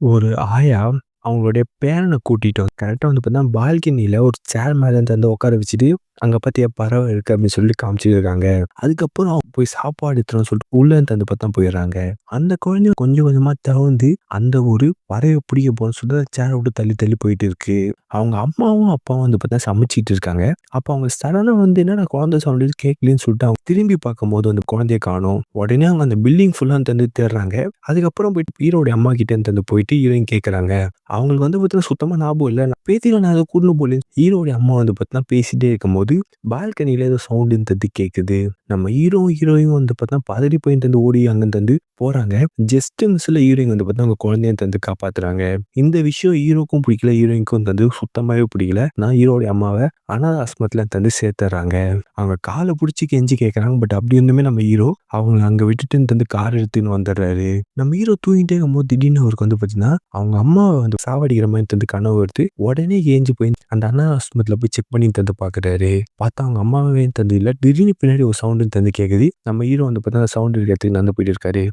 ஒரு ஆயா அவங்களுடைய பேரன கூட்டிட்டு கரெக்ட்டா வந்து பார்த்தீங்கன்னா, பால்கனியில ஒரு சேர் மேல வந்து உட்கார வச்சுட்டு, "அங்க பாத்தியா பறவை இருக்கு" அப்படின்னு சொல்லி காமிச்சிருக்காங்க. அதுக்கப்புறம் அவங்க போய் சாப்பாடு எடுத்துட்டு சொல்லிட்டு உள்ள வந்து பார்த்தா போயிடுறாங்க. அந்த குழந்தையும் கொஞ்சம் கொஞ்சமா தவழ்ந்து அந்த ஒரு பறவைய பிடிக்க போறோம்னு சொல்லிட்டு சேர விட்டு தள்ளி தள்ளி போயிட்டு இருக்கு. அவங்க அம்மாவும், அப்பாவும் வந்து பார்த்தா சமைச்சுட்டு இருக்காங்க. அப்ப அவங்க சடனா வந்து என்னடா குழந்தை சவுண்ட் கேட்கலன்னு சொல்லிட்டு அவங்க திரும்பி பார்க்கும்போது அந்த குழந்தைய காணோம். உடனே அவங்க அந்த பில்டிங் ஃபுல்லா வந்து தேடுறாங்க. அதுக்கப்புறம் போயிட்டு ஹீரோடைய அம்மா கிட்ட இருந்து போயிட்டு ஹீரோயின் கேட்கறாங்க. அவங்களுக்கு வந்து பார்த்தீங்கன்னா சுத்தமா ஞாபகம் இல்ல. பேத்திகள நான் அத கூட்டின்னு போலயே. ஹீரோடைய அம்மா வந்து பார்த்தீங்கன்னா பேசிட்டே இருக்கும்போது, பால்கனியில ஏதோ சவுண்டுன்றது கேட்குது. நம்ம ஹீரோயும் வந்து பார்த்தீங்கன்னா பதறி போய் ஓடி அங்கருந்து போறாங்க. ஜஸ்ட் மிஸ்ல ஹீரோயின் வந்து பார்த்தீங்கன்னா, அவங்க குழந்தைய காப்பாத்துறாங்க. இந்த விஷயம் ஹீரோக்கும் பிடிக்கல, ஹீரோயினுக்கும் சுத்தமாவே பிடிக்கல. நான் ஹீரோடைய அம்மாவ அனாதை ஆசிரமத்தில சேர்த்துர்றாங்க. அவங்க கால புடிச்சு கெஞ்சி கேட்கறாங்க. பட் அப்படி இருந்துமே நம்ம ஹீரோ அவங்கள அங்க விட்டுட்டு கார் எடுத்துன்னு வந்துடுறாரு. நம்ம ஹீரோ தூங்கிட்டே இருக்கும்போது திடீர்னு அவருக்கு வந்து பார்த்தீங்கன்னா, அவங்க அம்மாவ வந்து சாவடிக்கிற மாரி கனவு வருது. உடனே ஏஞ்சு போய் அந்த அனாதை ஆசிரமத்தில போய் செக் பண்ணி பார்க்குறாரு. பார்த்தா அவங்க அம்மாவே இல்ல. திடீர்னு பின்னாடி ஒரு சவுண்ட் கேட்குது. நம்ம ஹீரோ வந்து பார்த்தா அந்த சவுண்ட் இருக்கிற இடத்துக்கு நடந்து போயிட்டு இருக்காரு.